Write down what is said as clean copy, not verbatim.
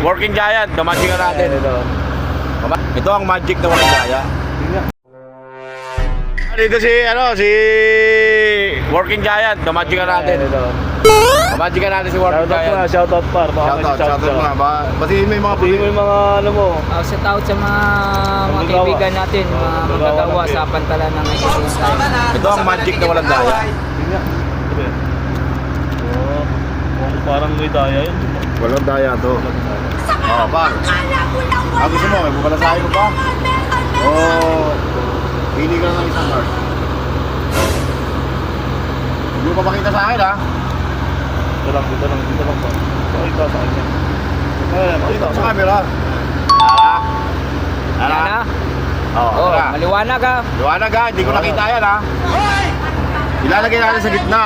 Working Giant, the-magic natin. Ito ang magic na walang gaya. Dito si Working Giant, the-magic natin. The-magic natin si Working Giant. Shoutout par. Shoutout nga. Batiin mo yung mga Batiin mo yung mga ano mo. Shout out sa mga kaibigan natin, mga magagawa sa pantalan ng ICC. Ito ang magic na walang daya. Parang may daya yun. Walang daya to. Oo, par. Gusto mo, may bubalasahin mo pa? Pili ka na ng isang card. Hindi mo pa makita sa akin, ha? Dito lang pa. Pakita sa kanya. Dito sa camera. Yan Oo, maliwanag ha. Liwanag ha, hindi ko nakita yan, ha? Ilalagay natin sa gitna.